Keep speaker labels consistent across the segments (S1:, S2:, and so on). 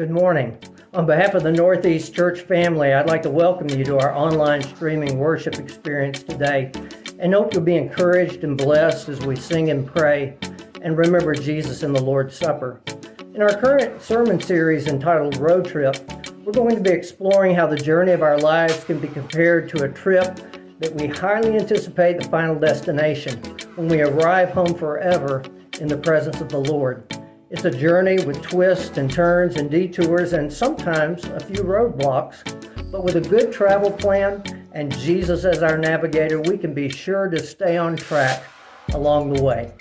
S1: Good morning. On behalf of the Northeast Church family, I'd like to welcome you to our online streaming worship experience today and hope you'll be encouraged and blessed as we sing and pray and remember Jesus in the Lord's Supper. In our current sermon series entitled Road Trip, we're going to be exploring how the journey of our lives can be compared to a trip that we highly anticipate the final destination when we arrive home forever in the presence of the Lord. It's a journey with twists and turns and detours and sometimes a few roadblocks, but with a good travel plan and Jesus as our navigator, we can be sure to stay on track along the way.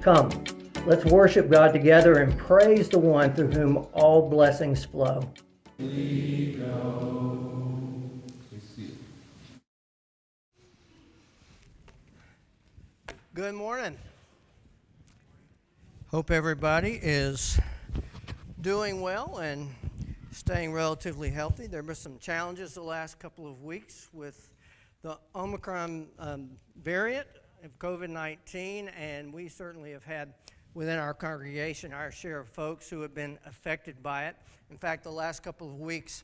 S1: Come, let's worship God together and praise the one through whom all blessings flow. We go. Good morning. Hope everybody is doing well and staying relatively healthy. There have been some challenges the last couple of weeks with the Omicron variant of COVID-19, and we certainly have had within our congregation our share of folks who have been affected by it. In fact, the last couple of weeks,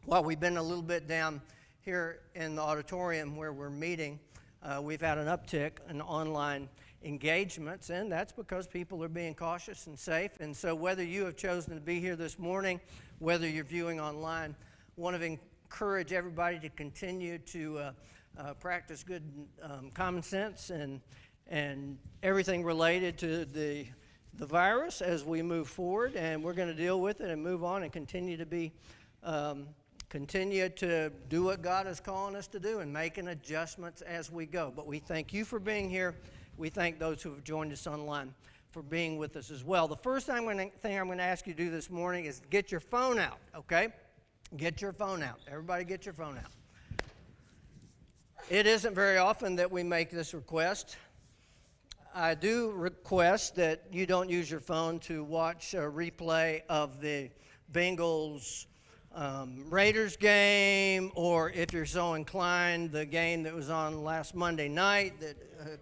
S1: while we've been a little bit down here in the auditorium where we're meeting, we've had an uptick in online engagements, and that's because people are being cautious and safe. And so whether you have chosen to be here this morning, whether you're viewing online, I want to encourage everybody to continue to practice good common sense and everything related to the virus as we move forward. And we're going to deal with it and move on and continue to do what God is calling us to do and making adjustments as we go. But we thank you for being here. We thank those who have joined us online for being with us as well. The first thing I'm going to ask you to do this morning is get your phone out, okay? Get your phone out. Everybody get your phone out. It isn't very often that we make this request. I do request that you don't use your phone to watch a replay of the Bengals Raiders game, or if you're so inclined, the game that was on last Monday night that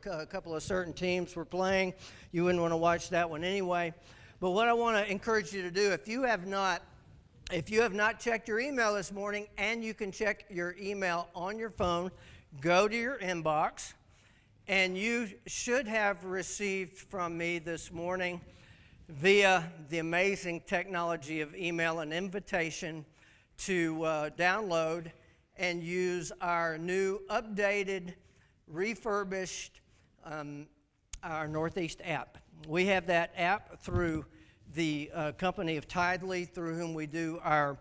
S1: a couple of certain teams were playing. You wouldn't want to watch that one anyway. But what I want to encourage you to do, if you have not checked your email this morning, and you can check your email on your phone, go to your inbox, and you should have received from me this morning via the amazing technology of email an invitation to download and use our new updated, refurbished, our Northeast app. We have that app through the company of Untitled, through whom we do our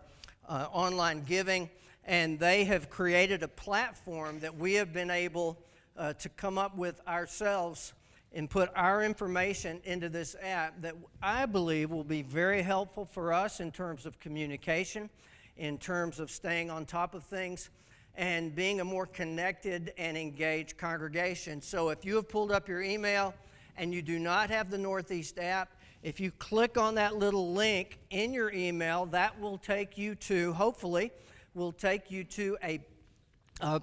S1: online giving, and they have created a platform that we have been able to come up with ourselves and put our information into this app that I believe will be very helpful for us in terms of communication, in terms of staying on top of things, and being a more connected and engaged congregation. So if you have pulled up your email and you do not have the Northeast app, if you click on that little link in your email, that will take you to, hopefully, will take you to a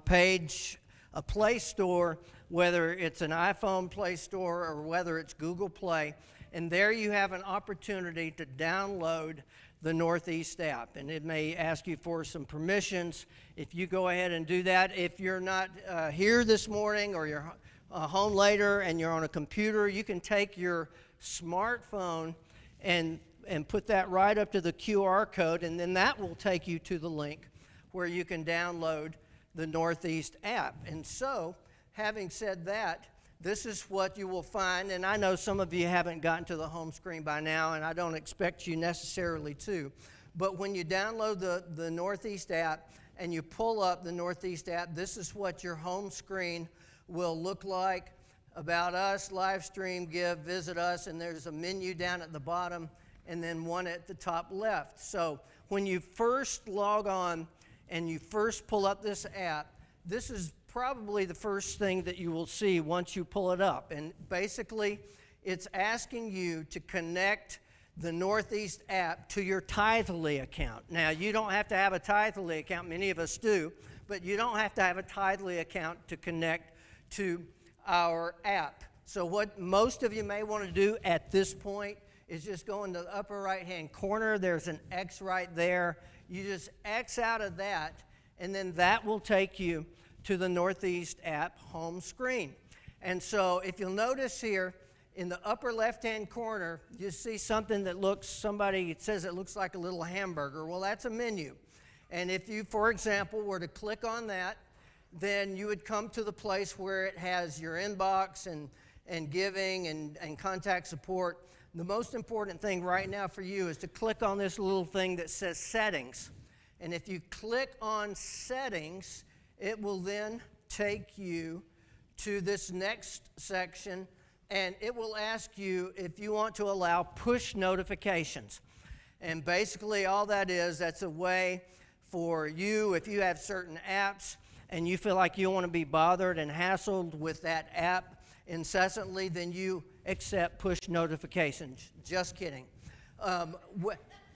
S1: page, a Play Store, whether it's an iPhone Play Store or whether it's Google Play, and there you have an opportunity to download the Northeast app, and it may ask you for some permissions. If you go ahead and do that, if you're not here this morning or you're home later and you're on a computer, you can take your smartphone and put that right up to the QR code, and then that will take you to the link where you can download the Northeast app. And so, having said that, this is what you will find, and I know some of you haven't gotten to the home screen by now, and I don't expect you necessarily to, but when you download the Northeast app and you pull up the Northeast app, this is what your home screen will look like. About us, live stream, give, visit us, and there's a menu down at the bottom and then one at the top left. So when you first log on and you first pull up this app, this is probably the first thing that you will see once you pull it up. And basically, it's asking you to connect the Northeast app to your Tithely account. Now, you don't have to have a Tithely account. Many of us do. But you don't have to have a Tithely account to connect to our app. So what most of you may want to do at this point is just go in the upper right-hand corner. There's an X right there. You just X out of that, and then that will take you to the Northeast app home screen. And so if you'll notice here, in the upper left-hand corner, you see something that somebody says it looks like a little hamburger. Well, that's a menu. And if you, for example, were to click on that, then you would come to the place where it has your inbox and giving and contact support. The most important thing right now for you is to click on this little thing that says Settings. And if you click on Settings, it will then take you to this next section, and it will ask you if you want to allow push notifications. And basically all that is, that's a way for you, if you have certain apps and you feel like you don't want to be bothered and hassled with that app incessantly, then you accept push notifications. Just kidding.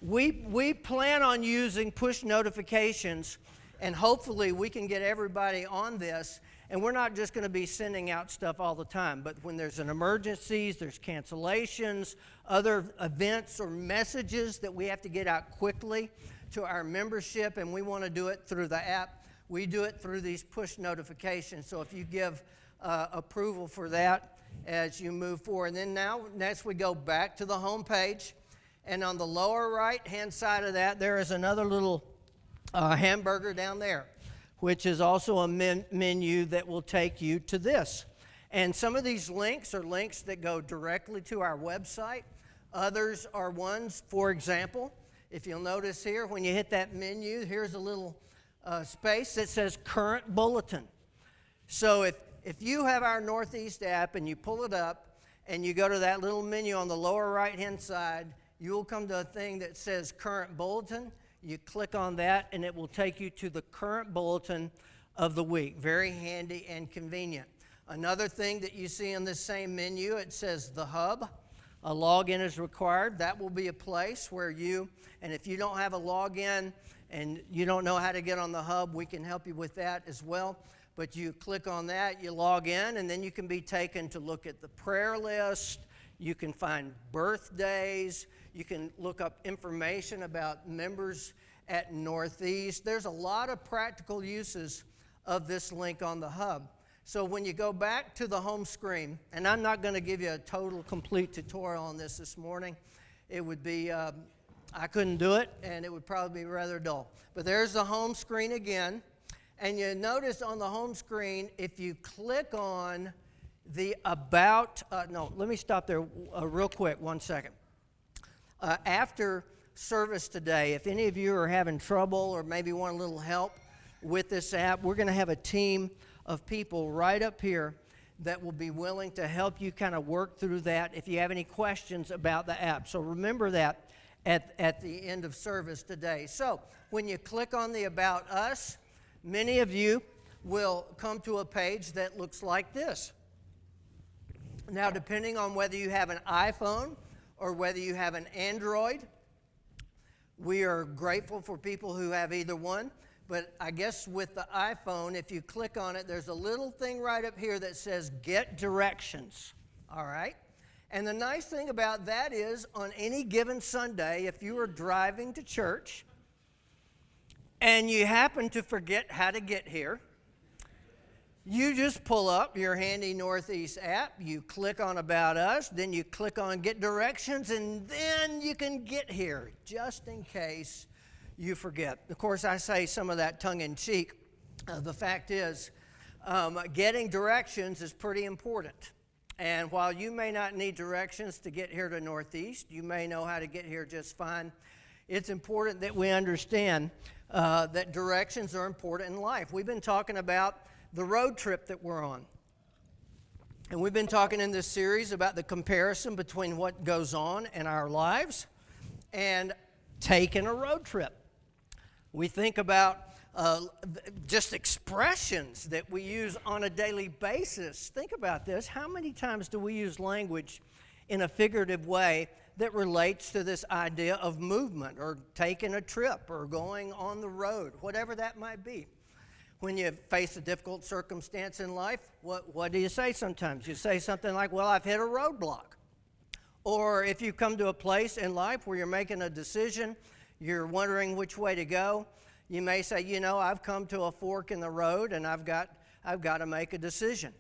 S1: We plan on using push notifications, and hopefully we can get everybody on this. And we're not just going to be sending out stuff all the time, but when there's an emergencies, there's cancellations, other events or messages that we have to get out quickly to our membership, and we want to do it through the app, we do it through these push notifications. So if you give approval for that as you move forward. And then next we go back to the home page, and on the lower right-hand side of that, there is another little hamburger down there, which is also a menu that will take you to this. And some of these links are links that go directly to our website. Others are ones, for example, if you'll notice here, when you hit that menu, here's a little space that says Current Bulletin. So if you have our Northeast app and you pull it up and you go to that little menu on the lower right-hand side, you will come to a thing that says Current Bulletin. You click on that, and it will take you to the current bulletin of the week. Very handy and convenient. Another thing that you see on this same menu, it says The Hub. A login is required. That will be a place where and if you don't have a login and you don't know how to get on the Hub, we can help you with that as well. But you click on that, you log in, and then you can be taken to look at the prayer list. You can find birthdays. You can look up information about members at Northeast. There's a lot of practical uses of this link on the Hub. So when you go back to the home screen, and I'm not going to give you a total, complete tutorial on this morning. It would be, I couldn't do it, and it would probably be rather dull. But there's the home screen again. And you notice on the home screen, if you click on the About, let me stop there real quick, 1 second. After service today, if any of you are having trouble or maybe want a little help with this app, we're going to have a team of people right up here that will be willing to help you kind of work through that if you have any questions about the app. So remember that at the end of service today. So when you click on the About Us, many of you will come to a page that looks like this. Now, depending on whether you have an iPhone or whether you have an Android, we are grateful for people who have either one. But I guess with the iPhone, if you click on it, there's a little thing right up here that says Get Directions. All right? And the nice thing about that is, on any given Sunday, if you are driving to church and you happen to forget how to get here, you just pull up your handy Northeast app, you click on About Us, then you click on Get Directions, and then you can get here, just in case you forget. Of course, I say some of that tongue-in-cheek. The fact is, getting directions is pretty important. And while you may not need directions to get here to Northeast, you may know how to get here just fine. It's important that we understand that directions are important in life. We've been talking about the road trip that we're on. And we've been talking in this series about the comparison between what goes on in our lives and taking a road trip. We think about just expressions that we use on a daily basis. Think about this. How many times do we use language in a figurative way that relates to this idea of movement or taking a trip or going on the road, whatever that might be? When you face a difficult circumstance in life, what do you say sometimes? You say something like, well, I've hit a roadblock. Or if you come to a place in life where you're making a decision, you're wondering which way to go, you may say, you know, I've come to a fork in the road and I've got to make a decision.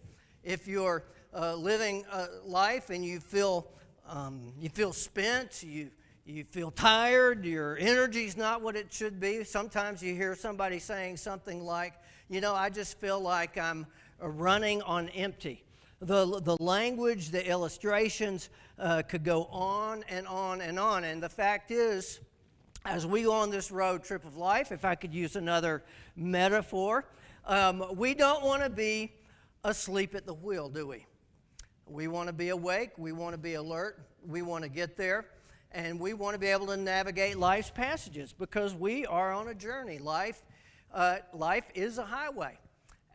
S1: If you're living life and you feel spent, you feel tired, your energy's not what it should be. Sometimes you hear somebody saying something like, you know, I just feel like I'm running on empty. The language, the illustrations could go on and on and on. And the fact is, as we go on this road trip of life, if I could use another metaphor, we don't want to be asleep at the wheel, do we? We want to be awake. We want to be alert. We want to get there. And we want to be able to navigate life's passages because we are on a journey. Life is a highway.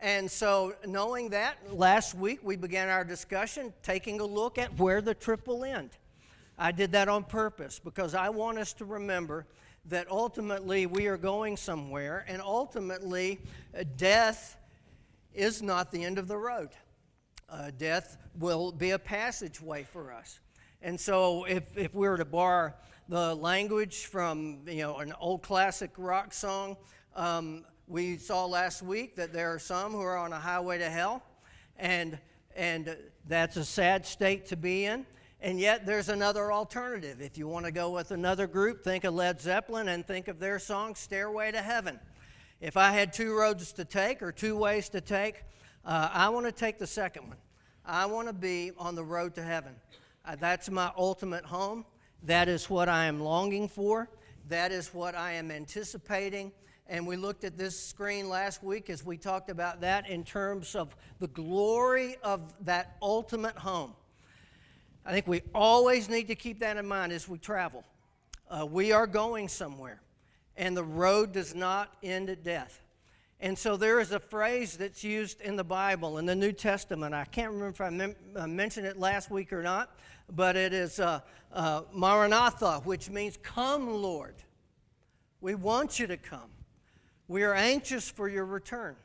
S1: And so knowing that, last week we began our discussion taking a look at where the trip will end. I did that on purpose because I want us to remember that ultimately we are going somewhere, and ultimately death is not the end of the road. Death will be a passageway for us. And so if we were to borrow the language from an old classic rock song, we saw last week that there are some who are on a highway to hell, and that's a sad state to be in. And yet there's another alternative. If you want to go with another group, think of Led Zeppelin and think of their song, Stairway to Heaven. If I had two roads to take or two ways to take, I want to take the second one. I want to be on the road to heaven. That's my ultimate home. That is what I am longing for. That is what I am anticipating. And we looked at this screen last week as we talked about that in terms of the glory of that ultimate home. I think we always need to keep that in mind as we travel. We are going somewhere, and the road does not end at death. And so there is a phrase that's used in the Bible, in the New Testament. I can't remember if I mentioned it last week or not, but it is Maranatha, which means, come, Lord. We want you to come. We are anxious for your return.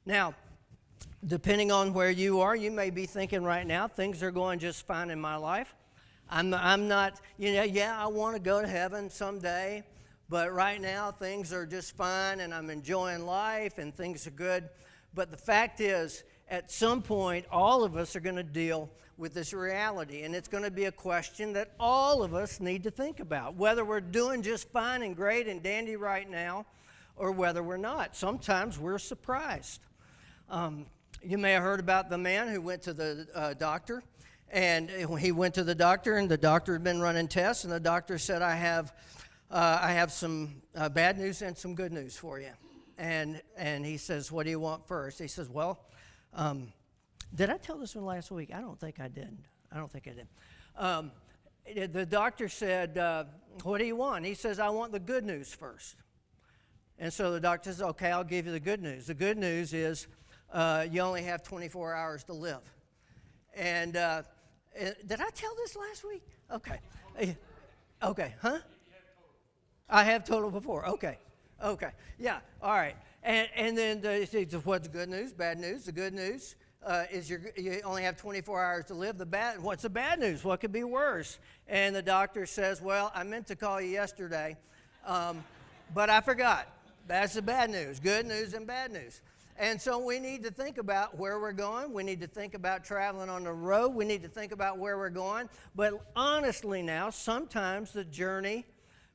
S1: Now, depending on where you are, you may be thinking right now, things are going just fine in my life. I'm not, I want to go to heaven someday, but right now things are just fine and I'm enjoying life and things are good. But the fact is, at some point, all of us are going to deal with this reality, and it's going to be a question that all of us need to think about, whether we're doing just fine and great and dandy right now or whether we're not. Sometimes we're surprised. You may have heard about the man who went to the doctor, and he went to the doctor, and the doctor had been running tests, and the doctor said, I have some bad news and some good news for you. And he says, what do you want first? He says, well, did I tell this one last week? I don't think I did. The doctor said, what do you want? He says, I want the good news first. And so the doctor says, okay, I'll give you the good news. The good news is you only have 24 hours to live. And did I tell this last week? Okay. Okay, huh? I have total before. Okay. Yeah, all right. And then he says, what's the good news? Bad news? The good news is you only have 24 hours to live. What's the bad news? What could be worse? And the doctor says, well, I meant to call you yesterday, but I forgot. That's the bad news. Good news and bad news. And so we need to think about where we're going. We need to think about traveling on the road. We need to think about where we're going. But honestly now, sometimes the journey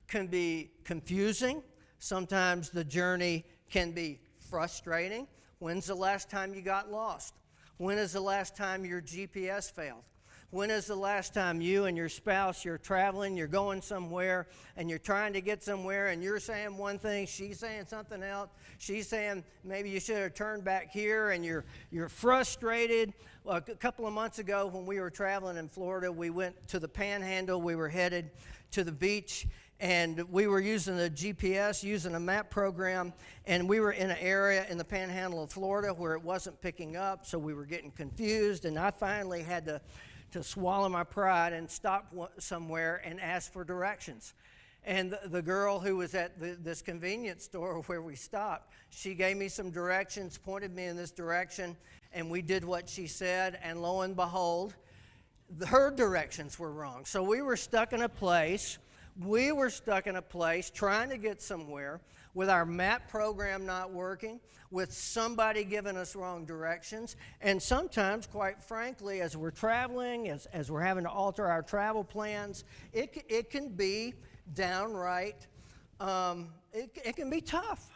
S1: can be confusing. Sometimes the journey can be frustrating. When's the last time you got lost? When is the last time your GPS failed? When is the last time you and your spouse, you're traveling, you're going somewhere, and you're trying to get somewhere, and you're saying one thing, she's saying something else. She's saying maybe you should have turned back here, and you're frustrated. Well, a couple of months ago when we were traveling in Florida, we went to the Panhandle. We were headed to the beach, and we were using the GPS, using a map program, and we were in an area in the Panhandle of Florida where it wasn't picking up, so we were getting confused, and I finally had to swallow my pride and stop somewhere and ask for directions. And the girl who was at this convenience store where we stopped, she gave me some directions, pointed me in this direction, and we did what she said, and lo and behold, her directions were wrong. So we were stuck in a place. We were stuck in a place trying to get somewhere with our map program not working, with somebody giving us wrong directions. And sometimes, quite frankly, as we're traveling, as we're having to alter our travel plans, it can be downright, it can be tough.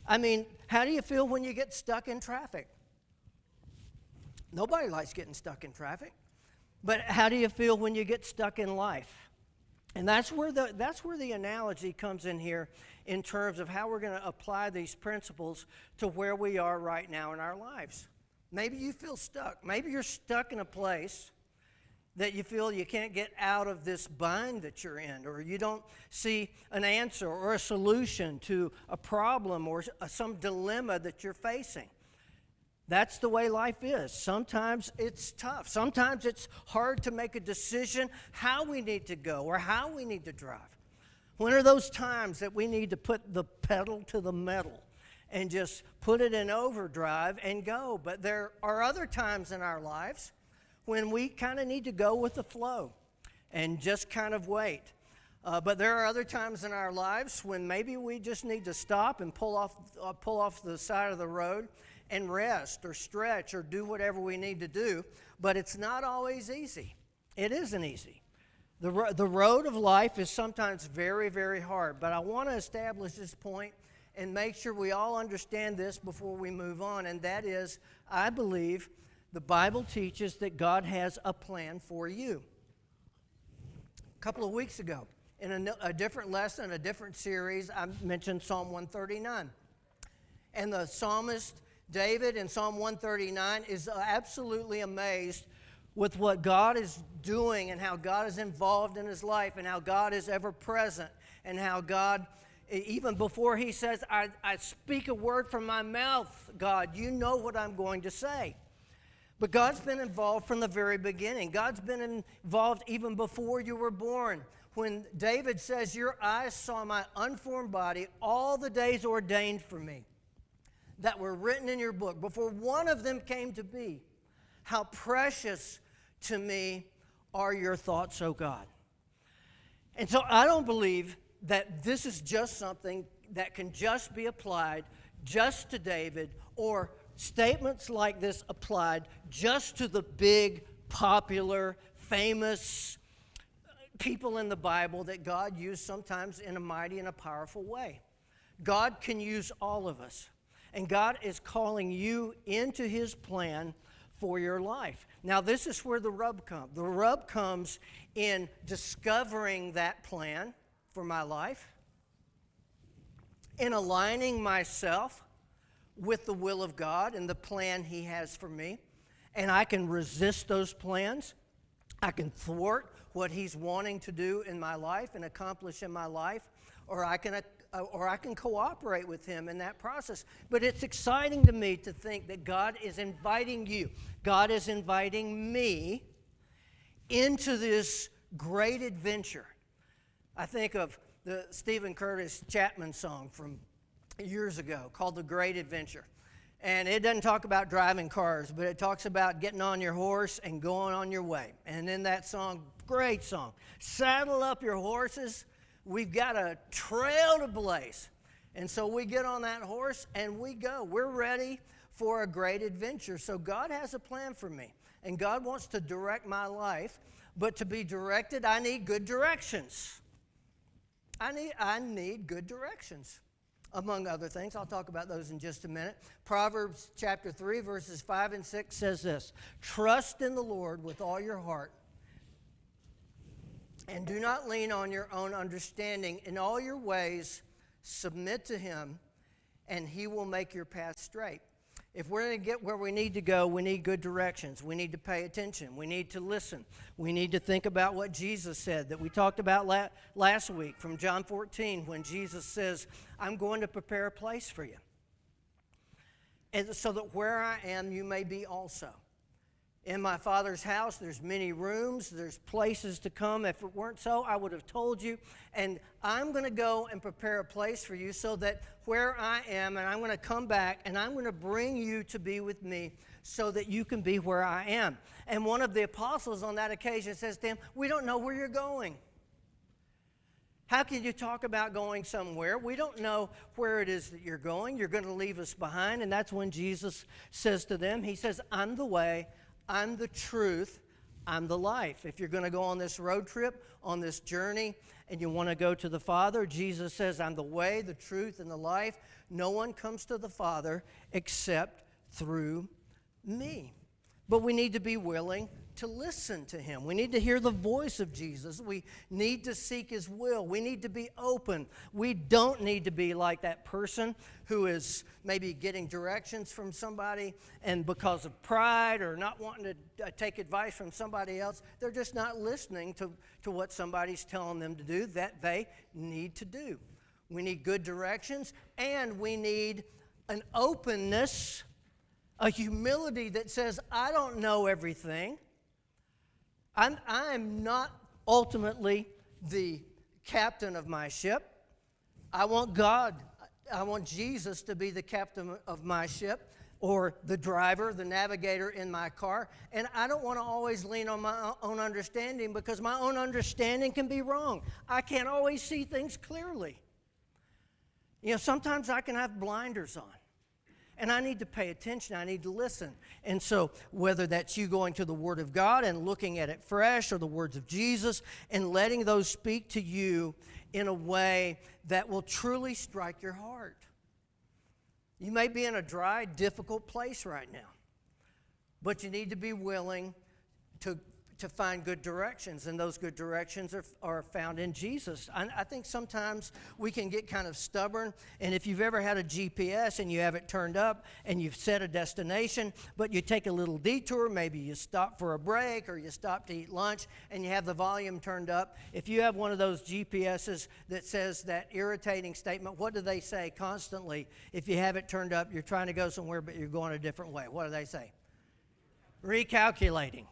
S1: I mean, how do you feel when you get stuck in traffic? Nobody likes getting stuck in traffic. But how do you feel when you get stuck in life? And that's where the analogy comes in here in terms of how we're going to apply these principles to where we are right now in our lives. Maybe you feel stuck. Maybe you're stuck in a place that you feel you can't get out of this bind that you're in, or you don't see an answer or a solution to a problem or some dilemma that you're facing. That's the way life is. Sometimes it's tough. Sometimes it's hard to make a decision how we need to go or how we need to drive. When are those times that we need to put the pedal to the metal and just put it in overdrive and go? But there are other times in our lives when we kind of need to go with the flow and just kind of wait. But there are other times in our lives when maybe we just need to stop and pull off the side of the road and rest or stretch or do whatever we need to do. But it's not always easy. It isn't easy. The road of life is sometimes very, very hard. But I want to establish this point and make sure we all understand this before we move on. And that is, I believe the Bible teaches that God has a plan for you. A couple of weeks ago, in a different lesson, a different series, I mentioned Psalm 139. And the psalmist David in Psalm 139 is absolutely amazed with what God is doing and how God is involved in his life and how God is ever present and how God, even before he says, I speak a word from my mouth, God, you know what I'm going to say. But God's been involved from the very beginning. God's been involved even before you were born. When David says, your eyes saw my unformed body, all the days ordained for me that were written in your book, before one of them came to be, how precious to me are your thoughts, O God. And so I don't believe that this is just something that can just be applied just to David, or statements like this applied just to the big, popular, famous people in the Bible that God used sometimes in a mighty and a powerful way. God can use all of us. And God is calling you into his plan for your life. Now, this is where the rub comes. The rub comes in discovering that plan for my life, in aligning myself with the will of God and the plan he has for me. And I can resist those plans. I can thwart what he's wanting to do in my life and accomplish in my life, or I can cooperate with him in that process. But it's exciting to me to think that God is inviting you. God is inviting me into this great adventure. I think of the Stephen Curtis Chapman song from years ago called The Great Adventure. And it doesn't talk about driving cars, but it talks about getting on your horse and going on your way. And in that song, great song, saddle up your horses. We've got a trail to blaze. And so we get on that horse and we go. We're ready for a great adventure. So God has a plan for me. And God wants to direct my life. But to be directed, I need good directions. I need good directions, among other things. I'll talk about those in just a minute. Proverbs chapter 3, verses 5 and 6 says this: trust in the Lord with all your heart, and do not lean on your own understanding. In all your ways, submit to him, and he will make your path straight. If we're going to get where we need to go, we need good directions. We need to pay attention. We need to listen. We need to think about what Jesus said that we talked about last week from John 14, when Jesus says, I'm going to prepare a place for you, and so that where I am, you may be also. In my Father's house, there's many rooms. There's places to come. If it weren't so, I would have told you. And I'm going to go and prepare a place for you so that where I am, and I'm going to come back, and I'm going to bring you to be with me so that you can be where I am. And one of the apostles on that occasion says to him, we don't know where you're going. How can you talk about going somewhere? We don't know where it is that you're going. You're going to leave us behind. And that's when Jesus says to them, he says, I'm the way, I'm the truth, I'm the life. If you're going to go on this road trip, on this journey, and you want to go to the Father, Jesus says, I'm the way, the truth, and the life. No one comes to the Father except through me. But we need to be willing to listen to him. We need to hear the voice of Jesus. We need to seek his will. We need to be open. We don't need to be like that person who is maybe getting directions from somebody, and because of pride or not wanting to take advice from somebody else, they're just not listening to what somebody's telling them to do that they need to do. We need good directions, and we need an openness, a humility that says, I don't know everything. I'm not ultimately the captain of my ship. I want Jesus to be the captain of my ship, or the driver, the navigator in my car. And I don't want to always lean on my own understanding, because my own understanding can be wrong. I can't always see things clearly. You know, sometimes I can have blinders on. And I need to pay attention. I need to listen. And so whether that's you going to the Word of God and looking at it fresh, or the words of Jesus, and letting those speak to you in a way that will truly strike your heart. You may be in a dry, difficult place right now, but you need to be willing to find good directions, and those good directions are found in Jesus. I think sometimes we can get kind of stubborn, and if you've ever had a GPS and you have it turned up and you've set a destination, but you take a little detour, maybe you stop for a break or you stop to eat lunch, and you have the volume turned up. If you have one of those GPSs that says that irritating statement, what do they say constantly? If you have it turned up, you're trying to go somewhere, but you're going a different way. What do they say? Recalculating.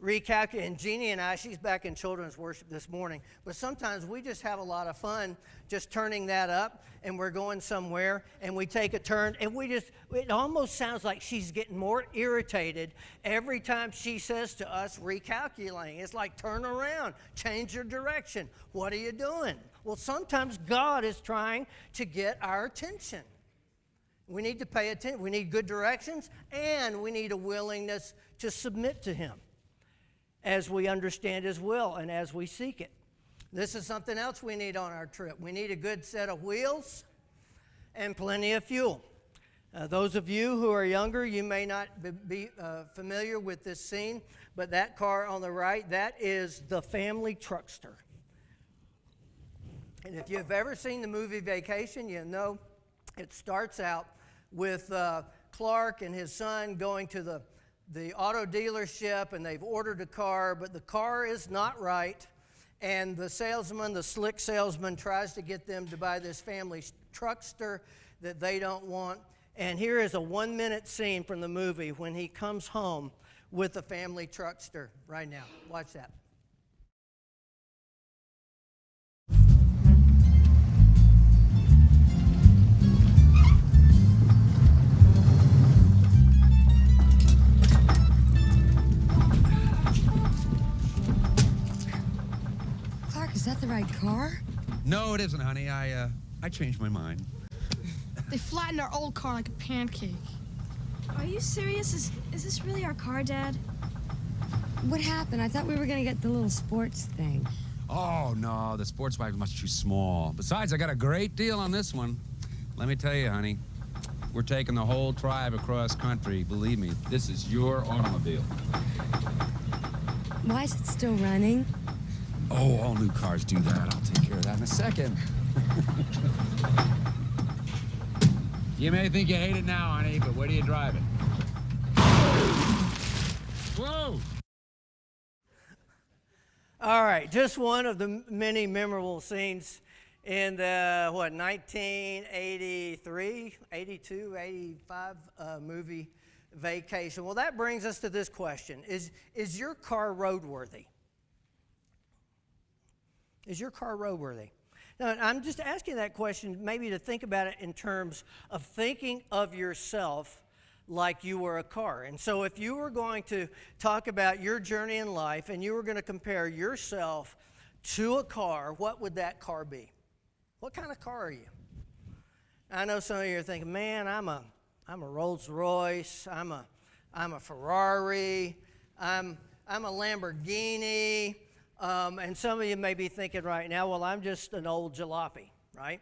S1: And Jeannie and I, she's back in children's worship this morning, but sometimes we just have a lot of fun just turning that up, and we're going somewhere, and we take a turn, and it almost sounds like she's getting more irritated every time she says to us, recalculating. It's like, turn around, change your direction. What are you doing? Well, sometimes God is trying to get our attention. We need to pay attention. We need good directions, and we need a willingness to submit to him as we understand his will and as we seek it. This is something else we need on our trip. We need a good set of wheels and plenty of fuel. Those of you who are younger, you may not be familiar with this scene, but that car on the right, that is the family truckster. And if you've ever seen the movie Vacation, you know it starts out with Clark and his son going to the auto dealership, and they've ordered a car, but the car is not right, and the salesman, the slick salesman, tries to get them to buy this family truckster that they don't want. And here is a 1-minute scene from the movie when he comes home with the family truckster right now. Watch that.
S2: Is that the right car?
S3: No, it isn't, honey. I changed my mind.
S4: They flattened our old car like a pancake.
S5: Are you serious? Is this really our car, Dad?
S2: What happened? I thought we were gonna get the little sports thing.
S3: Oh, no, the sports wagon's much too small. Besides, I got a great deal on this one. Let me tell you, honey, we're taking the whole tribe across country. Believe me, this is your automobile.
S2: Why is it still running?
S3: Oh, all new cars do that. I'll take care of that in a second. You may think you hate it now, honey, but where do you drive it? Whoa!
S1: All right, just one of the many memorable scenes in the, 1983, 82, 85 movie vacation. Well, that brings us to this question. Is your car roadworthy? Is your car roadworthy? Now, I'm just asking that question maybe to think about it in terms of thinking of yourself like you were a car. And so if you were going to talk about your journey in life and you were going to compare yourself to a car, what would that car be? What kind of car are you? I know some of you are thinking, man, I'm a Rolls Royce, I'm a Ferrari, I'm a Lamborghini, and some of you may be thinking right now, well, I'm just an old jalopy, right?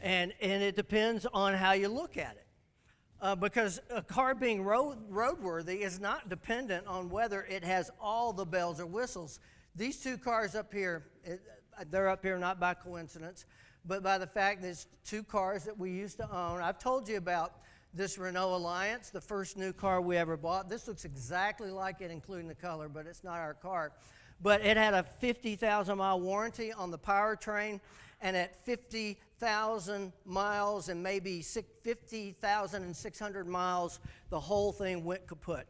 S1: And it depends on how you look at it. Because a car being roadworthy is not dependent on whether it has all the bells or whistles. These two cars up here, they're up here not by coincidence, but by the fact that it's two cars that we used to own. I've told you about this Renault Alliance, the first new car we ever bought. This looks exactly like it, including the color, but it's not our car. But it had a 50,000-mile warranty on the powertrain, and at 50,000 miles and maybe 50,600 miles, the whole thing went kaput.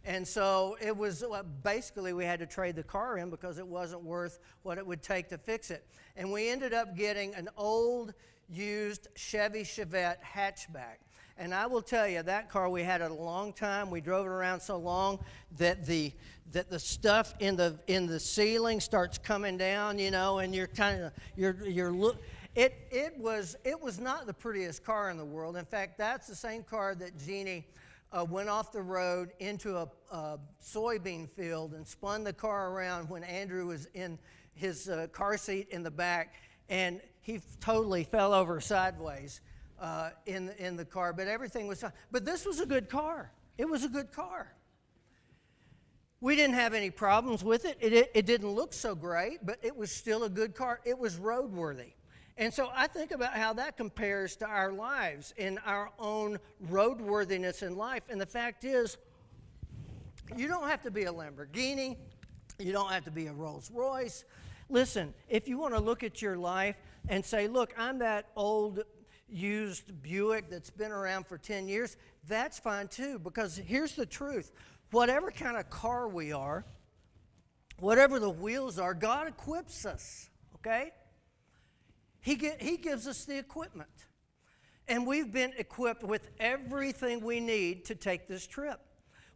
S1: And so it was basically we had to trade the car in because it wasn't worth what it would take to fix it. And we ended up getting an old, used Chevy Chevette hatchback. And I will tell you, that car, we had it a long time. We drove it around so long that the stuff in the ceiling starts coming down, you know, and you're kind of it was not the prettiest car in the world. In fact, that's the same car that Jeannie went off the road into a soybean field and spun the car around when Andrew was in his car seat in the back, and he totally fell over sideways in the car. But everything was fine. But this was a good car. It was a good car. We didn't have any problems with it. It didn't look so great, but it was still a good car. It was roadworthy. And so I think about how that compares to our lives and our own roadworthiness in life. And the fact is, you don't have to be a Lamborghini. You don't have to be a Rolls Royce. Listen, if you want to look at your life and say, look, I'm that old used Buick that's been around for 10 years, that's fine too, because here's the truth. Whatever kind of car we are, whatever the wheels are, God equips us, okay? He gives us the equipment. And we've been equipped with everything we need to take this trip.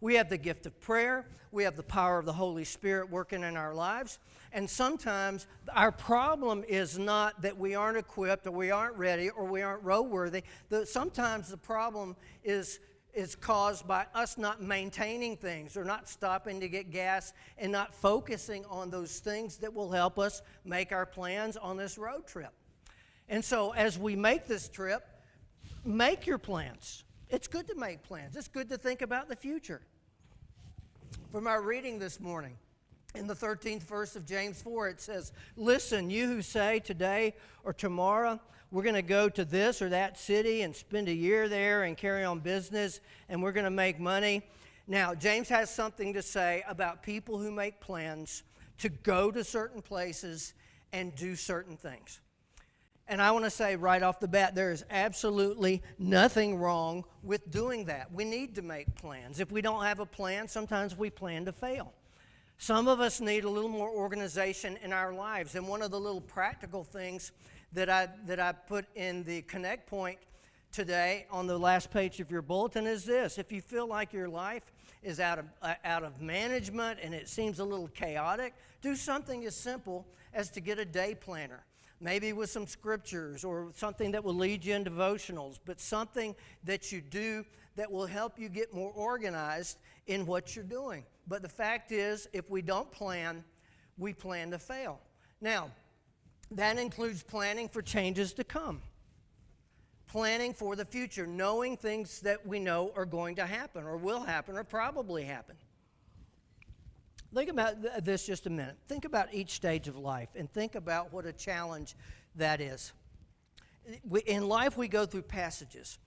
S1: We have the gift of prayer. We have the power of the Holy Spirit working in our lives. And sometimes our problem is not that we aren't equipped or we aren't ready or we aren't roadworthy. Sometimes the problem is caused by us not maintaining things or not stopping to get gas and not focusing on those things that will help us make our plans on this road trip. And so as we make this trip, make your plans. It's good to make plans. It's good to think about the future. From our reading this morning, in the 13th verse of James 4, it says, listen, you who say today or tomorrow, we're going to go to this or that city and spend a year there and carry on business and we're going to make money. Now, James has something to say about people who make plans to go to certain places and do certain things. And I want to say right off the bat, there is absolutely nothing wrong with doing that. We need to make plans. If we don't have a plan, sometimes we plan to fail. Some of us need a little more organization in our lives. And one of the little practical things that I put in the connect point today on the last page of your bulletin is this. If you feel like your life is out of management and it seems a little chaotic, do something as simple as to get a day planner. Maybe with some scriptures or something that will lead you in devotionals, but something that you do that will help you get more organized in what you're doing. But the fact is, if we don't plan, we plan to fail. Now, that includes planning for changes to come. Planning for the future, knowing things that we know are going to happen or will happen or probably happen. Think about this just a minute. Think about each stage of life and think about what a challenge that is. In life, we go through passages.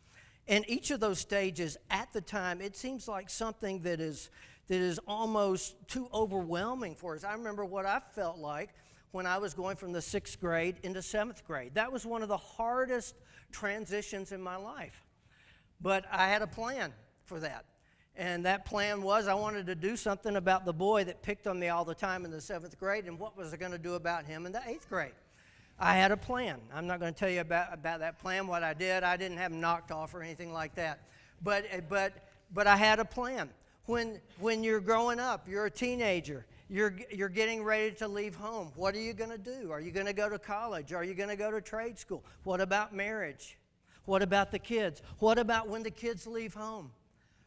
S1: And each of those stages, at the time, it seems like something that is almost too overwhelming for us. I remember what I felt like when I was going from the 6th grade into 7th grade. That was one of the hardest transitions in my life. But I had a plan for that. And that plan was I wanted to do something about the boy that picked on me all the time in the 7th grade, and what was I going to do about him in the 8th grade. I had a plan. I'm not going to tell you about that plan, what I did. I didn't have him knocked off or anything like that. But I had a plan. When you're growing up, you're a teenager, you're getting ready to leave home. What are you going to do? Are you going to go to college? Are you going to go to trade school? What about marriage? What about the kids? What about when the kids leave home?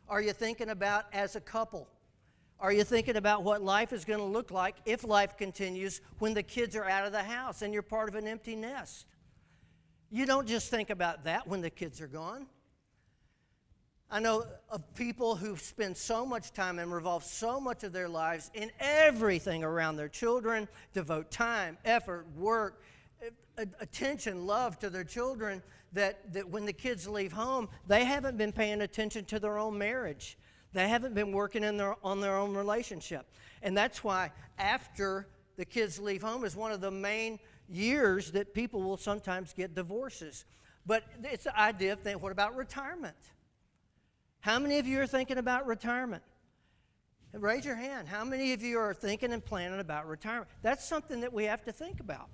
S1: Are you thinking about as a couple? Are you thinking about what life is going to look like if life continues when the kids are out of the house and you're part of an empty nest? You don't just think about that when the kids are gone. I know of people who spend so much time and revolve so much of their lives in everything around their children, devote time, effort, work, attention, love to their children, that when the kids leave home, they haven't been paying attention to their own marriage. They haven't been working on their own relationship. And that's why after the kids leave home is one of the main years that people will sometimes get divorces. But it's the idea of what about retirement? How many of you are thinking about retirement? Raise your hand. How many of you are thinking and planning about retirement? That's something that we have to think about.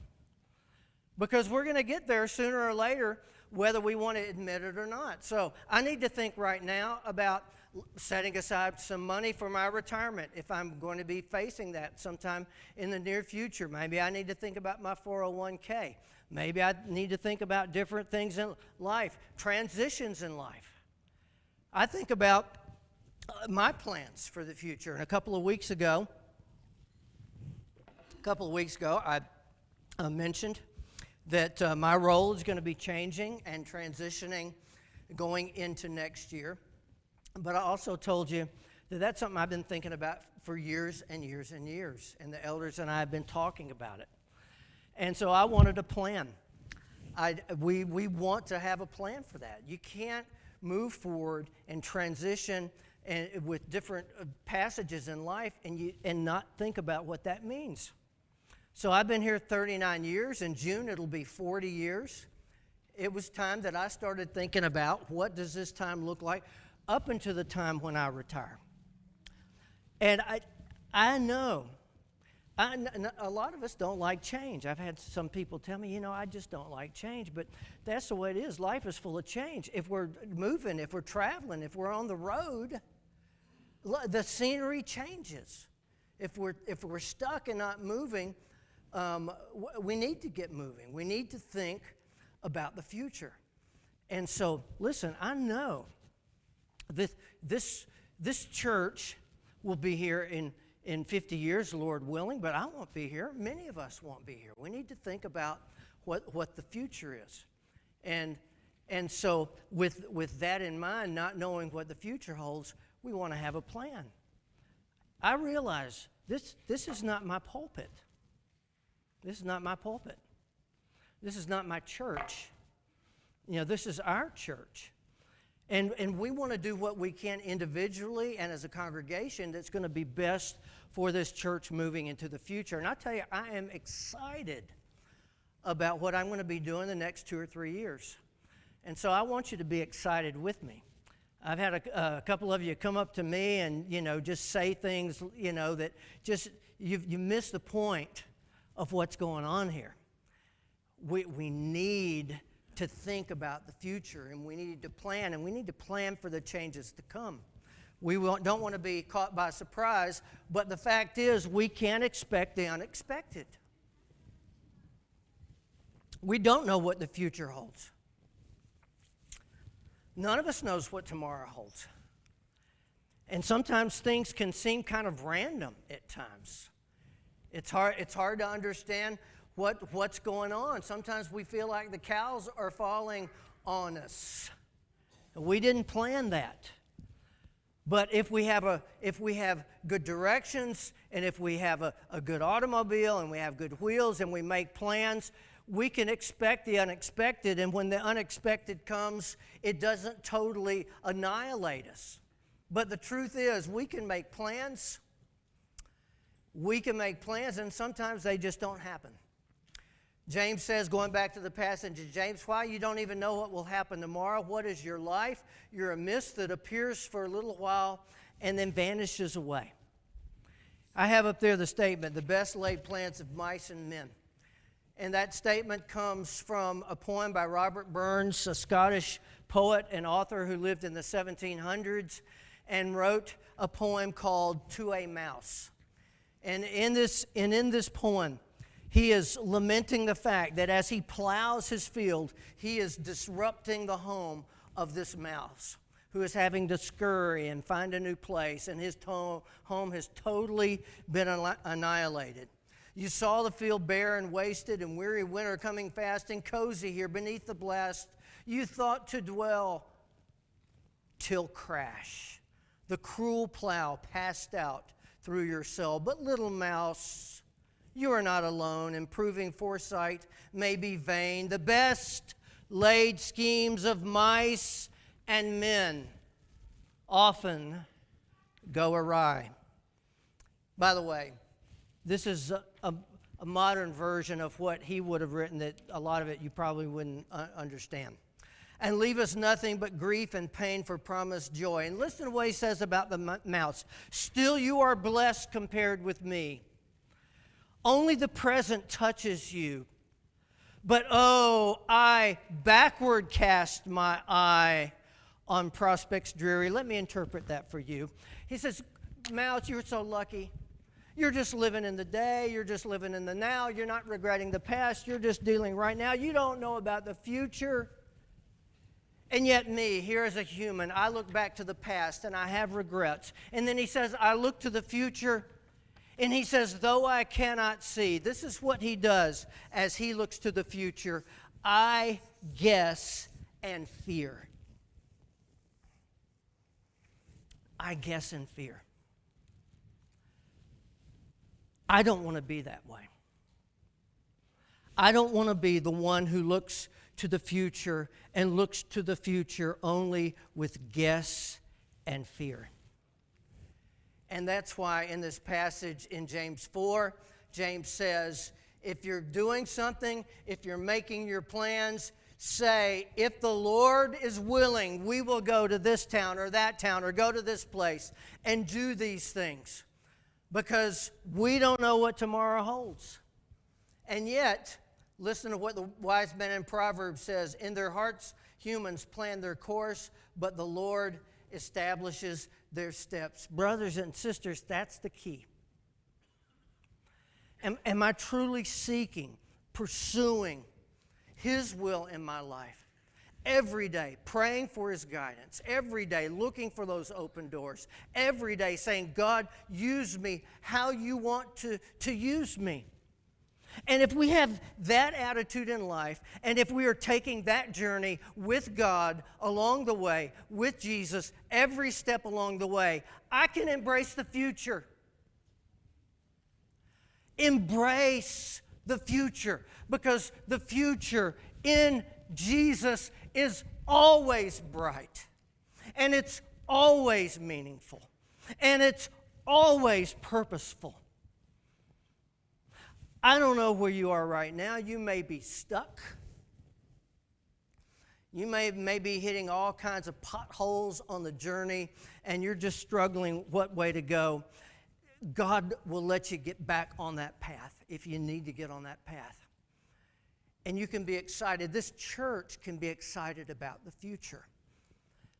S1: Because we're going to get there sooner or later, whether we want to admit it or not. So I need to think right now about setting aside some money for my retirement if I'm going to be facing that sometime in the near future. Maybe I need to think about my 401k. Maybe I need to think about different things in life, transitions in life. I think about my plans for the future. And a couple of weeks ago, I mentioned that my role is going to be changing and transitioning going into next year. But I also told you that that's something I've been thinking about for years and years and years. And the elders and I have been talking about it. And so I wanted a plan. We want to have a plan for that. You can't move forward and transition with different passages in life and not think about what that means. So I've been here 39 years. In June, it'll be 40 years. It was time that I started thinking about what does this time look like up until the time when I retire. And I know a lot of us don't like change. I've had some people tell me, I just don't like change. But that's the way it is. Life is full of change. If we're moving, if we're traveling, if we're on the road, the scenery changes. If we're stuck and not moving, we need to get moving. We need to think about the future. And so, listen, I know that this church will be here in 50 years, Lord willing, but I won't be here. Many of us won't be here. We need to think about what the future is. And so with that in mind, not knowing what the future holds, we want to have a plan. I realize this is not my pulpit. This is not my pulpit. This is not my church. This is our church. And we want to do what we can individually and as a congregation that's going to be best for this church moving into the future. And I tell you, I am excited about what I'm going to be doing the next 2 or 3 years. And so I want you to be excited with me. I've had a couple of you come up to me and, just say things, that just you miss the point of what's going on here. We need to think about the future, and we need to plan, and we need to plan for the changes to come. We don't want to be caught by surprise, but the fact is we can't expect the unexpected. We don't know what the future holds. None of us knows what tomorrow holds. And sometimes things can seem kind of random at times. It's hard to understand what's going on. Sometimes we feel like the cows are falling on us. We didn't plan that. But if we have good directions, and if we have a good automobile, and we have good wheels, and we make plans, we can expect the unexpected. And when the unexpected comes, it doesn't totally annihilate us. But the truth is, we can make plans. We can make plans, and sometimes they just don't happen. James says, going back to the passage of James, why you don't even know what will happen tomorrow? What is your life? You're a mist that appears for a little while and then vanishes away. I have up there the statement, the best laid plans of mice and men. And that statement comes from a poem by Robert Burns, a Scottish poet and author who lived in the 1700s and wrote a poem called To a Mouse. And in this poem, he is lamenting the fact that as he plows his field, he is disrupting the home of this mouse who is having to scurry and find a new place, and his home has totally been annihilated. You saw the field bare and wasted, and weary winter coming fast, and cozy here beneath the blast. You thought to dwell till crash. The cruel plow passed out through your cell. But little mouse, you are not alone. Improving foresight may be vain. The best laid schemes of mice and men often go awry. By the way, this is a modern version of what he would have written that a lot of it you probably wouldn't understand. And leave us nothing but grief and pain for promised joy. And listen to what he says about the mouse. Still you are blessed compared with me. Only the present touches you. But oh, I backward cast my eye on prospects dreary. Let me interpret that for you. He says, mouse, you're so lucky. You're just living in the day. You're just living in the now. You're not regretting the past. You're just dealing right now. You don't know about the future. And yet me, here as a human, I look back to the past and I have regrets. And then he says, I look to the future. And he says, though I cannot see, this is what he does as he looks to the future. I guess and fear. I guess and fear. I don't want to be that way. I don't want to be the one who looks to the future and looks to the future only with guess and fear. And that's why in this passage in James 4, James says, if you're doing something, if you're making your plans, say, if the Lord is willing, we will go to this town or go to this place and do these things. Because we don't know what tomorrow holds. And yet, listen to what the wise man in Proverbs says. In their hearts, humans plan their course, but the Lord establishes their steps. Brothers and sisters, that's the key. Am I truly seeking, pursuing His will in my life? Every day, praying for His guidance. Every day, looking for those open doors. Every day, saying, God, use me how you want to use me. And if we have that attitude in life, and if we are taking that journey with God along the way, with Jesus, every step along the way, I can embrace the future. Embrace the future, because the future in Jesus is always bright, and it's always meaningful, and it's always purposeful. I don't know where you are right now. You may be stuck. You may be hitting all kinds of potholes on the journey, and you're just struggling what way to go. God will let you get back on that path if you need to get on that path. And you can be excited. This church can be excited about the future.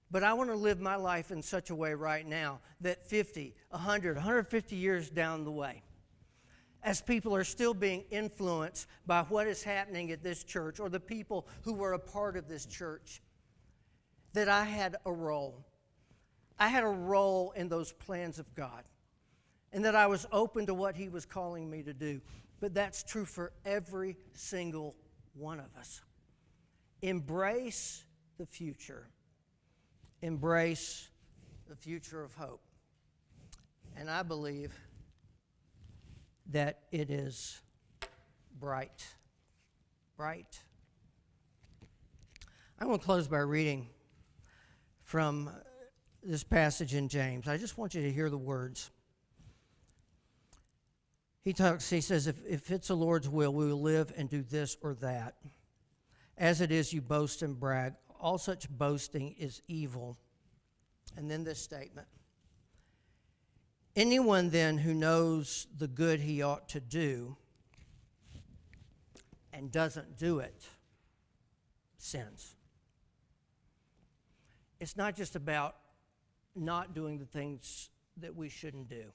S1: But I want to live my life in such a way right now that 50, 100, 150 years down the way, as people are still being influenced by what is happening at this church or the people who were a part of this church, that I had a role. I had a role in those plans of God, and that I was open to what He was calling me to do. But that's true for every single one of us. Embrace the future. Embrace the future of hope. And I believe that it is bright. Bright. I want to close by reading from this passage in James. I just want you to hear the words. He says, if it's the Lord's will, we will live and do this or that. As it is, you boast and brag. All such boasting is evil. And then this statement. Anyone then who knows the good he ought to do and doesn't do it sins. It's not just about not doing the things that we shouldn't do.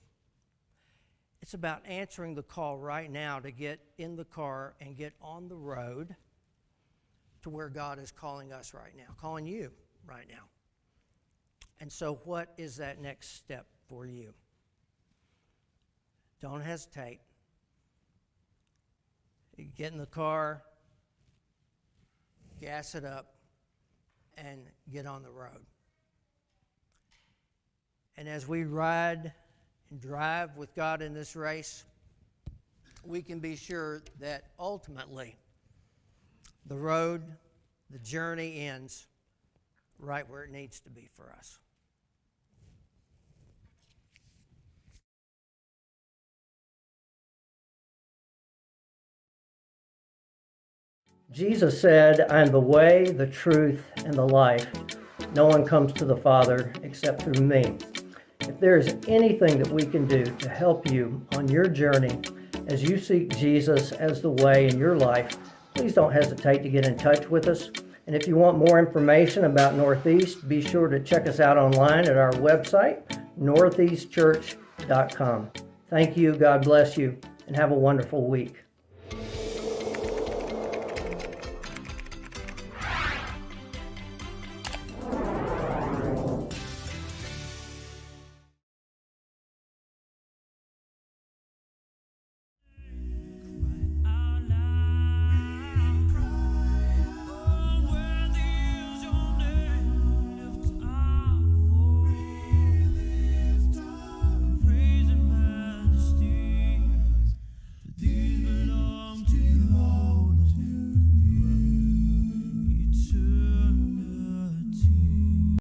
S1: It's about answering the call right now to get in the car and get on the road to where God is calling us right now, calling you right now. And so what is that next step for you? Don't hesitate. You get in the car, gas it up, and get on the road. And as we ride and drive with God in this race, we can be sure that ultimately the road, the journey ends right where it needs to be for us. Jesus said, "I am the way, the truth, and the life. No one comes to the Father except through me." If there is anything that we can do to help you on your journey as you seek Jesus as the way in your life, please don't hesitate to get in touch with us. And if you want more information about Northeast, be sure to check us out online at our website, northeastchurch.com. Thank you, God bless you, and have a wonderful week.